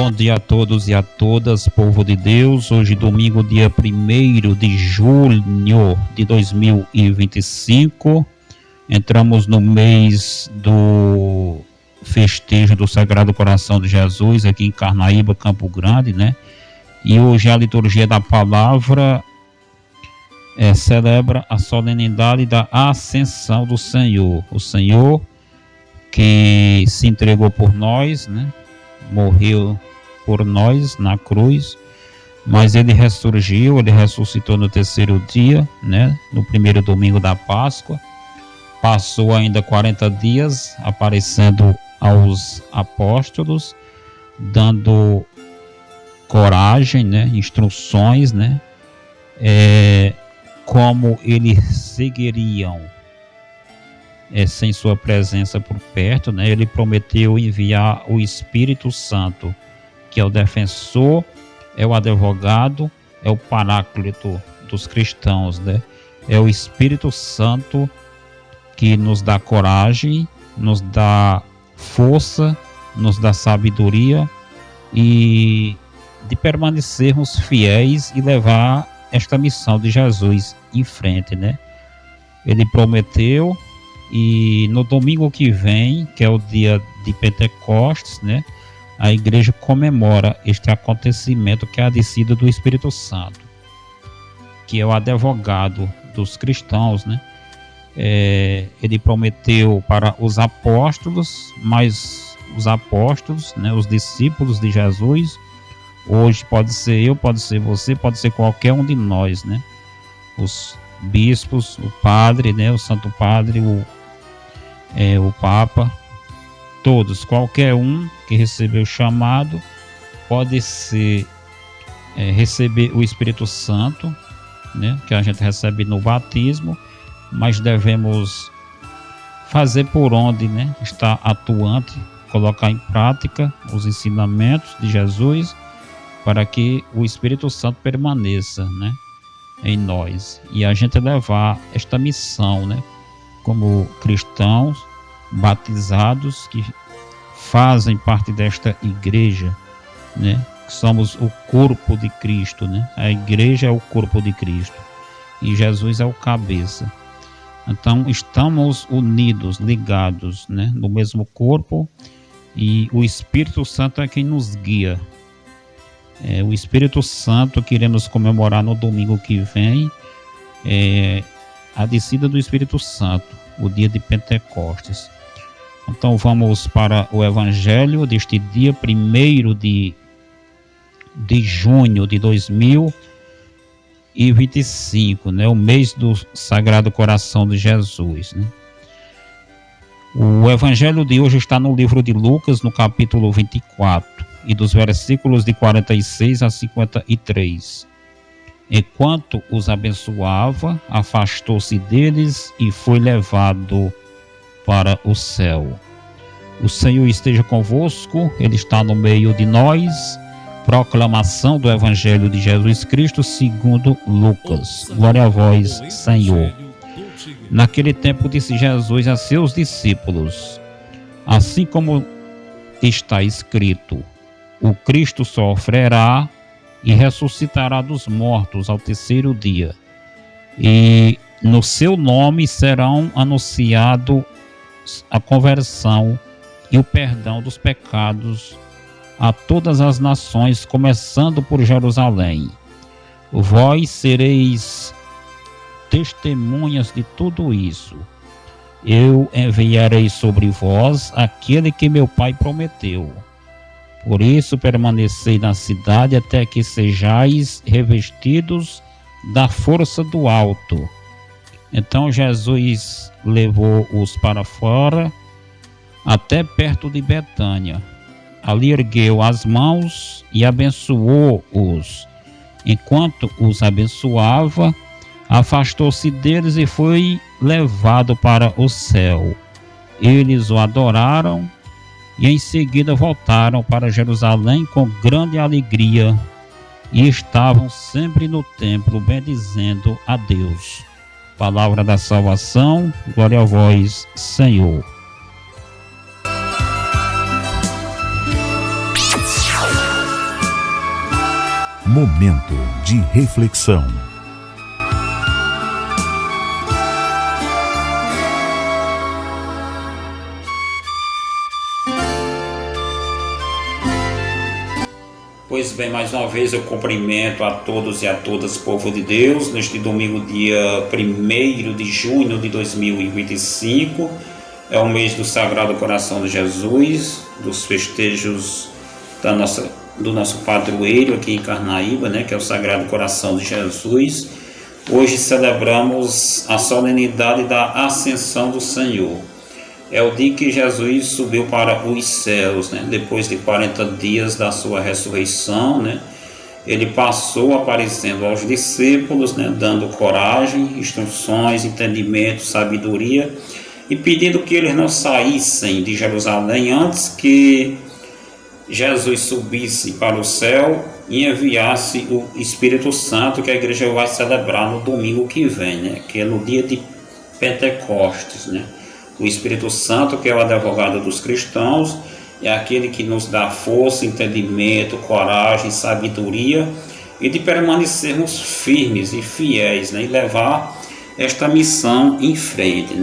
Bom dia a todos e a todas, povo de Deus. Hoje, domingo, dia 1º de julho de 2025. Entramos no mês do festejo do Sagrado Coração de Jesus, aqui em Carnaíba, Campo Grande, né? E hoje a liturgia da palavra celebra a solenidade da Ascensão do Senhor. O Senhor que se entregou por nós, né? Morreu por nós na cruz, mas ele ressurgiu, ele ressuscitou no terceiro dia, né? No primeiro domingo da Páscoa. Passou ainda 40 dias aparecendo aos apóstolos, dando coragem, né? Instruções, né? Como eles seguiriam sem sua presença por perto, né? Ele prometeu enviar o Espírito Santo, que é o defensor, é o advogado, é o paráclito dos cristãos, né? É o Espírito Santo que nos dá coragem, nos dá força, nos dá sabedoria e de permanecermos fiéis e levar esta missão de Jesus em frente, né? Ele prometeu. E no domingo que vem, que é o dia de Pentecostes, né, a igreja comemora este acontecimento, que é a descida do Espírito Santo, que é o advogado dos cristãos, né? Ele prometeu para os apóstolos, mas os apóstolos, né, os discípulos de Jesus, hoje pode ser eu, pode ser você, pode ser qualquer um de nós, né? Os bispos, o padre, né, o Santo Padre, o Papa, todos, qualquer um que recebeu o chamado pode ser receber o Espírito Santo, né, que a gente recebe no batismo, mas devemos fazer por onde, né, estar atuante, colocar em prática os ensinamentos de Jesus para que o Espírito Santo permaneça, né, em nós, e a gente levar esta missão, né, como cristãos batizados que fazem parte desta igreja, né, que somos o corpo de Cristo, né, a igreja é o corpo de Cristo e Jesus é o cabeça. Então estamos unidos, ligados, né, no mesmo corpo, e o Espírito Santo é quem nos guia. O Espírito Santo que iremos comemorar no domingo que vem, a descida do Espírito Santo, o dia de Pentecostes. Então vamos para o Evangelho deste dia 1º de junho de 2025, né? O mês do Sagrado Coração de Jesus, né? O Evangelho de hoje está no livro de Lucas, no capítulo 24, e dos versículos de 46 a 53. Enquanto os abençoava, afastou-se deles e foi levado para o céu. O Senhor esteja convosco, Ele está no meio de nós. Proclamação do Evangelho de Jesus Cristo segundo Lucas. Glória a vós, Senhor. Naquele tempo disse Jesus a seus discípulos: assim como está escrito, o Cristo sofrerá e ressuscitará dos mortos ao terceiro dia, e no seu nome serão anunciados a conversão e o perdão dos pecados a todas as nações, começando por Jerusalém. Vós sereis testemunhas de tudo isso. Eu enviarei sobre vós aquele que meu Pai prometeu. Por isso permanecei na cidade até que sejais revestidos da força do alto. Então Jesus levou-os para fora, até perto de Betânia. Ali ergueu as mãos e abençoou-os. Enquanto os abençoava, afastou-se deles e foi levado para o céu. Eles o adoraram e em seguida voltaram para Jerusalém com grande alegria e estavam sempre no templo bendizendo a Deus. Palavra da salvação, glória a vós, Senhor. Momento de reflexão. Pois bem, mais uma vez eu cumprimento a todos e a todas, povo de Deus, neste domingo, dia 1º de junho de 2025. É o mês do Sagrado Coração de Jesus, dos festejos do nosso padroeiro aqui em Carnaíba, que é o Sagrado Coração de Jesus. Hoje celebramos a solenidade da Ascensão do Senhor. É o dia que Jesus subiu para os céus, depois de 40 dias da sua ressurreição, ele passou aparecendo aos discípulos, dando coragem, instruções, entendimento, sabedoria, e pedindo que eles não saíssem de Jerusalém antes que Jesus subisse para o céu e enviasse o Espírito Santo, que a igreja vai celebrar no domingo que vem, que é no dia de Pentecostes, O Espírito Santo, que é o advogado dos cristãos, é aquele que nos dá força, entendimento, coragem, sabedoria e de permanecermos firmes e fiéis, e levar esta missão em frente,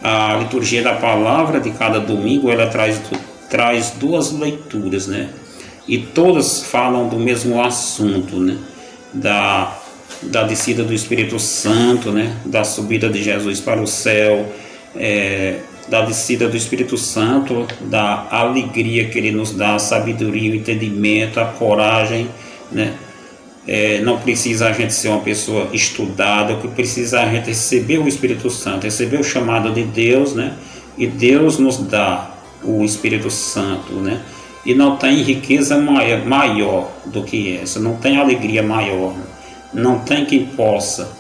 A liturgia da palavra de cada domingo, ela traz duas leituras, E todas falam do mesmo assunto, Da descida do Espírito Santo, Da subida de Jesus para o céu, da descida do Espírito Santo, da alegria que ele nos dá, a sabedoria, o entendimento, a coragem, não precisa a gente ser uma pessoa estudada, o que precisa a gente receber o Espírito Santo, receber o chamado de Deus, E Deus nos dá o Espírito Santo, E não tem riqueza maior do que essa, não tem alegria maior, não tem quem possa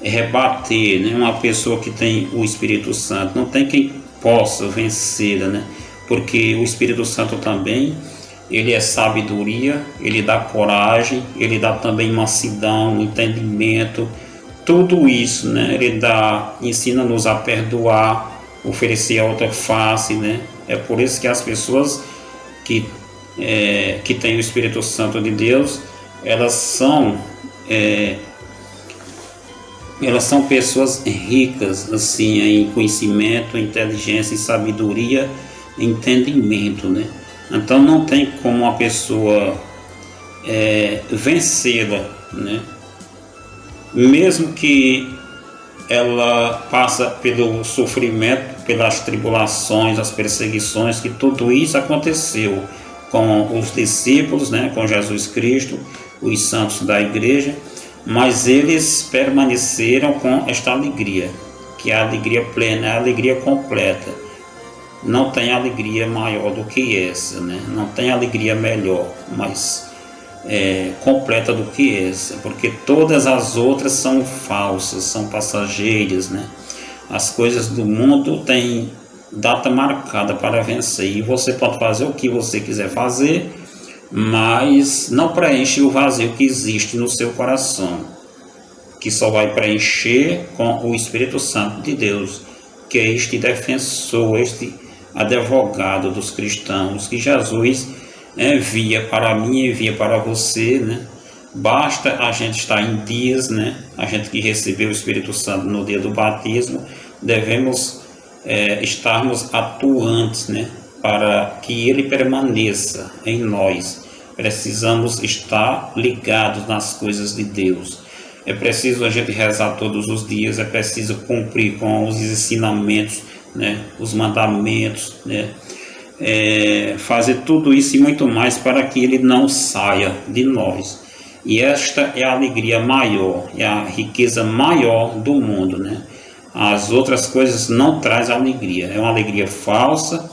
rebater, uma pessoa que tem o Espírito Santo, não tem quem possa vencê-la, porque o Espírito Santo também, ele é sabedoria, ele dá coragem, ele dá também mansidão, entendimento, tudo isso, ele ensina-nos a perdoar, oferecer a outra face, É por isso que as pessoas que têm o Espírito Santo de Deus, elas são pessoas ricas assim em conhecimento, inteligência, sabedoria, entendimento, Então não tem como uma pessoa vencê-la, Mesmo que ela passa pelo sofrimento, pelas tribulações, as perseguições, que tudo isso aconteceu com os discípulos, com Jesus Cristo, os santos da igreja, mas eles permaneceram com esta alegria, que é a alegria plena, a alegria completa. Não tem alegria maior do que essa, Não tem alegria melhor, mas completa do que essa, porque todas as outras são falsas, são passageiras, As coisas do mundo têm data marcada para vencer, e você pode fazer o que você quiser fazer, mas não preenche o vazio que existe no seu coração, que só vai preencher com o Espírito Santo de Deus, que é este defensor, este advogado dos cristãos, que Jesus envia para mim, envia para você, Basta a gente estar em dias, A gente que recebeu o Espírito Santo no dia do batismo, devemos estarmos atuantes, para que ele permaneça em nós. Precisamos estar ligados nas coisas de Deus. É preciso a gente rezar todos os dias, é preciso cumprir com os ensinamentos, os mandamentos, fazer tudo isso e muito mais para que ele não saia de nós. E esta é a alegria maior, é a riqueza maior do mundo, As outras coisas não trazem alegria, é uma alegria falsa,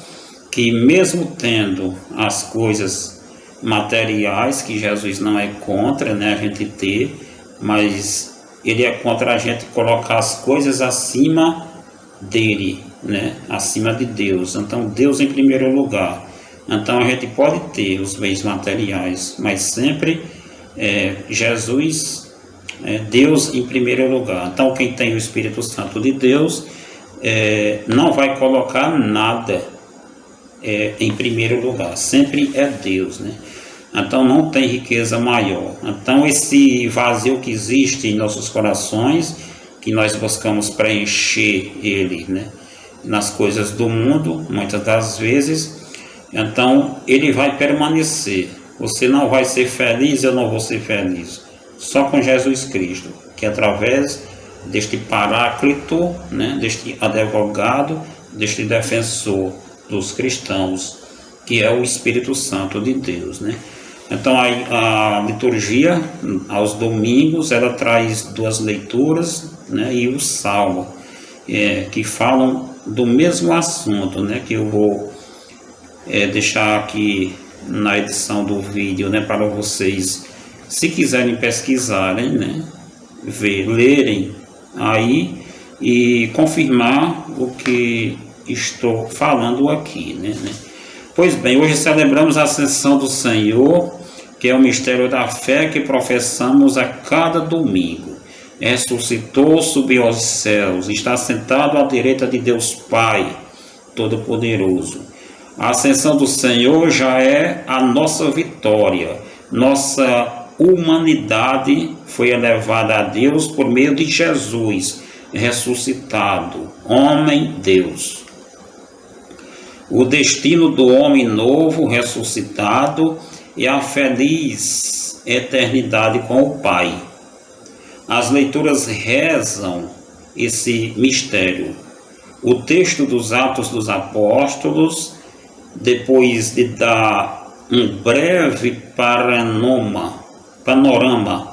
que mesmo tendo as coisas materiais, que Jesus não é contra, a gente ter, mas ele é contra a gente colocar as coisas acima dele, acima de Deus. Então Deus em primeiro lugar. Então a gente pode ter os bens materiais, mas sempre Jesus, Deus em primeiro lugar. Então quem tem o Espírito Santo de Deus não vai colocar nada em primeiro lugar, sempre é Deus, Então não tem riqueza maior. Então esse vazio que existe em nossos corações, que nós buscamos preencher ele, né, nas coisas do mundo, muitas das vezes, então ele vai permanecer. Você não vai ser feliz, eu não vou ser feliz. Só com Jesus Cristo, que através deste Paráclito, né, deste advogado, deste defensor dos cristãos, que é o Espírito Santo de Deus, né? Então a liturgia, aos domingos, ela traz 2 leituras, né, e o salmo, que falam do mesmo assunto, né, que eu vou deixar aqui na edição do vídeo, né, para vocês, se quiserem pesquisarem, né, lerem aí e confirmar o que estou falando aqui, né? Pois bem, hoje celebramos a Ascensão do Senhor, que é o mistério da fé que professamos a cada domingo. Ressuscitou, subiu aos céus, está sentado à direita de Deus Pai Todo-Poderoso. A Ascensão do Senhor já é a nossa vitória. Nossa humanidade foi elevada a Deus por meio de Jesus, ressuscitado, homem-Deus. O destino do homem novo, ressuscitado, é a feliz eternidade com o Pai. As leituras rezam esse mistério. O texto dos Atos dos Apóstolos, depois de dar um breve panorama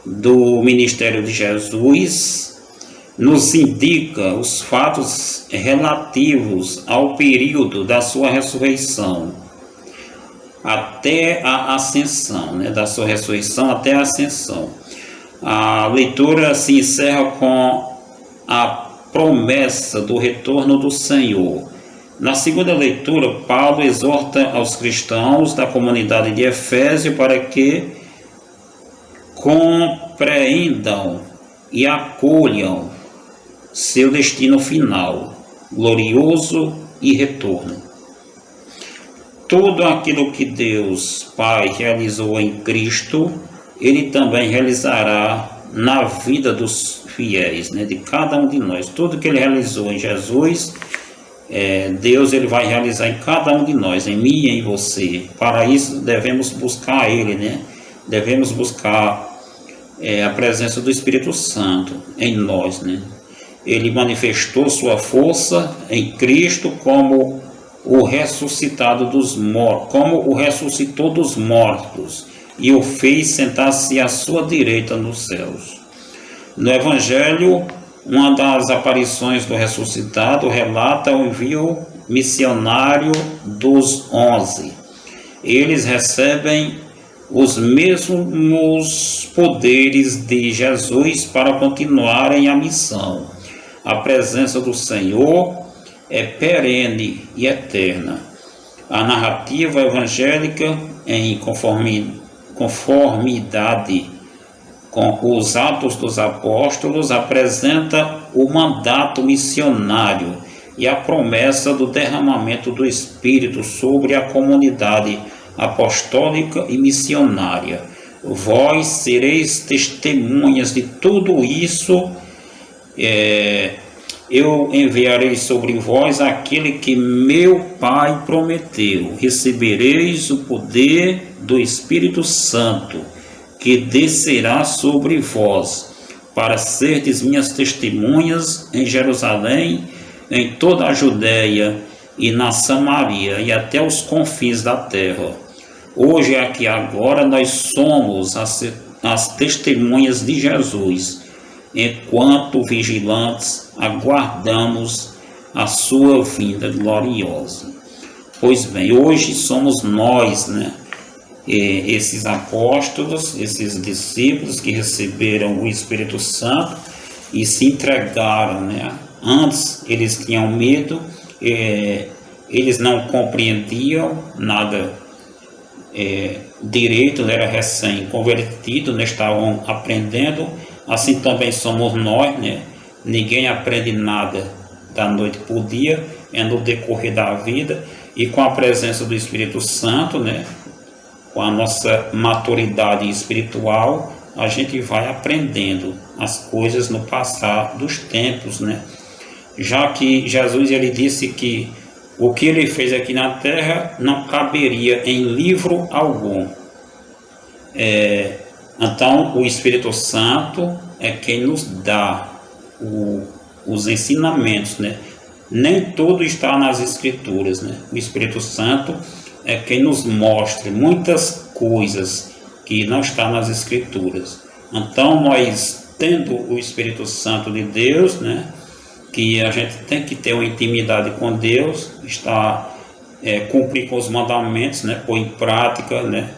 do ministério de Jesus, nos indica os fatos relativos ao período da sua ressurreição até a ascensão, né? Da sua ressurreição até a ascensão. A leitura se encerra com a promessa do retorno do Senhor. Na segunda leitura, Paulo exorta aos cristãos da comunidade de Efésio para que compreendam e acolham seu destino final, glorioso e retorno. Tudo aquilo que Deus Pai realizou em Cristo, Ele também realizará na vida dos fiéis, né, de cada um de nós. Tudo que Ele realizou em Jesus, Deus ele vai realizar em cada um de nós, em mim e em você. Para isso devemos buscar Ele, né? Devemos buscar a presença do Espírito Santo em nós, né? Ele manifestou sua força em Cristo como o ressuscitado dos mortos, como o ressuscitou dos mortos e o fez sentar-se à sua direita nos céus. No Evangelho, uma das aparições do ressuscitado relata o envio missionário dos 11. Eles recebem os mesmos poderes de Jesus para continuarem a missão. A presença do Senhor é perene e eterna. A narrativa evangélica, em conformidade com os Atos dos Apóstolos, apresenta o mandato missionário e a promessa do derramamento do Espírito sobre a comunidade apostólica e missionária. Vós sereis testemunhas de tudo isso. Eu enviarei sobre vós aquele que meu Pai prometeu. Recebereis o poder do Espírito Santo, que descerá sobre vós, para serdes minhas testemunhas em Jerusalém, em toda a Judéia e na Samaria e até os confins da terra. Hoje, aqui agora, nós somos as testemunhas de Jesus, enquanto vigilantes aguardamos a sua vinda gloriosa. Pois bem, hoje somos nós, né? Esses apóstolos, esses discípulos que receberam o Espírito Santo e se entregaram, né? Antes eles tinham medo, eles não compreendiam nada direito, era recém-convertido, né? Estavam aprendendo. Assim também somos nós, né? Ninguém aprende nada da noite para o dia, é no decorrer da vida, e com a presença do Espírito Santo, né? com a nossa maturidade espiritual, a gente vai aprendendo as coisas no passar dos tempos, né? Já que Jesus ele disse que o que ele fez aqui na terra não caberia em livro algum. Então, o Espírito Santo é quem nos dá os ensinamentos, né? Nem tudo está nas Escrituras, né? O Espírito Santo é quem nos mostra muitas coisas que não estão nas Escrituras. Então, nós, tendo o Espírito Santo de Deus, né? Que a gente tem que ter uma intimidade com Deus, cumprir com os mandamentos, né? Pôr em prática, né?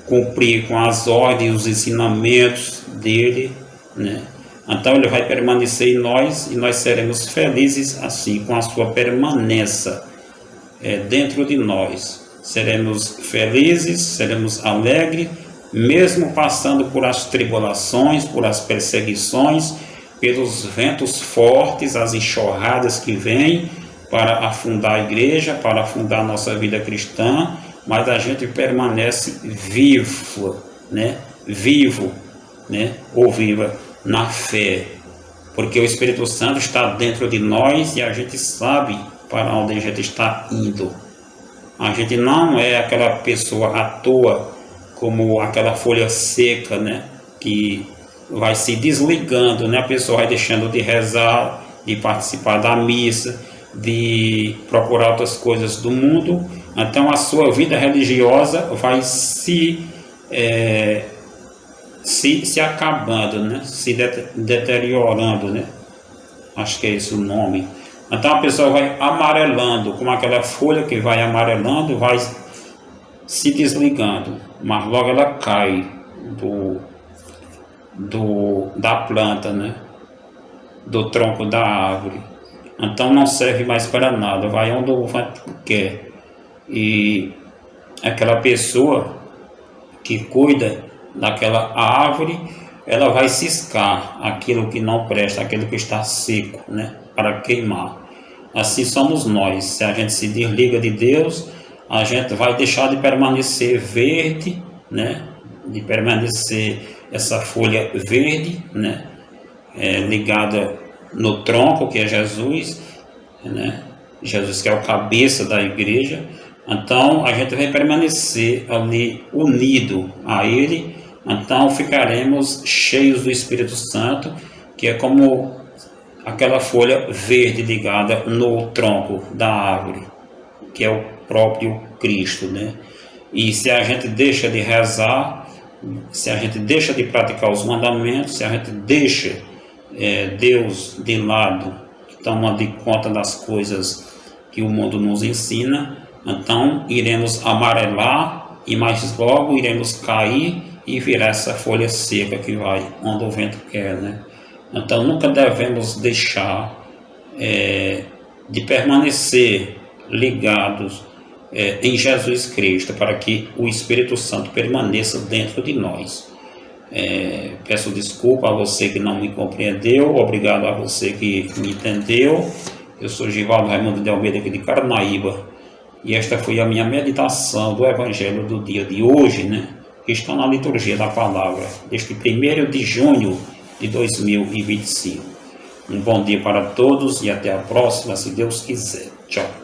Cumprir com as ordens, os ensinamentos dele, né? Então ele vai permanecer em nós e nós seremos felizes assim, com a sua permanência dentro de nós. Seremos felizes, seremos alegres, mesmo passando por as tribulações, por as perseguições, pelos ventos fortes, as enxurradas que vêm para afundar a igreja, para afundar a nossa vida cristã, mas a gente permanece vivo, né? Vivo, né? Ou viva na fé, porque o Espírito Santo está dentro de nós e a gente sabe para onde a gente está indo. A gente não é aquela pessoa à toa, como aquela folha seca, né? Que vai se desligando, né? A pessoa vai deixando de rezar, de participar da missa, de procurar outras coisas do mundo. Então a sua vida religiosa vai se acabando, né? Se deteriorando, né? Acho que é esse o nome. Então a pessoa vai amarelando, como aquela folha que vai amarelando, vai se desligando, mas logo ela cai da planta, né? Do tronco da árvore. Então não serve mais para nada, vai onde o vento quer. E aquela pessoa que cuida daquela árvore, ela vai ciscar aquilo que não presta, aquilo que está seco, né, para queimar. Assim somos nós. Se a gente se desliga de Deus, a gente vai deixar de permanecer verde, né, de permanecer essa folha verde, né, ligada no tronco que é Jesus, né, Jesus que é o cabeça da igreja. Então a gente vai permanecer ali unido a Ele. Então ficaremos cheios do Espírito Santo, que é como aquela folha verde ligada no tronco da árvore, que é o próprio Cristo, né? E se a gente deixa de rezar, se a gente deixa de praticar os mandamentos, se a gente deixa Deus de lado, tomando conta das coisas que o mundo nos ensina, então iremos amarelar e mais logo iremos cair e virar essa folha seca que vai onde o vento quer, né? Então nunca devemos deixar de permanecer ligados em Jesus Cristo, para que o Espírito Santo permaneça dentro de nós. Peço desculpa a você que não me compreendeu, obrigado a você que me entendeu. Eu sou Givaldo Raimundo de Almeida, aqui de Carnaíba, e esta foi a minha meditação do Evangelho do dia de hoje, né, que está na liturgia da palavra, deste 1º de junho de 2025. Um bom dia para todos e até a próxima, se Deus quiser. Tchau.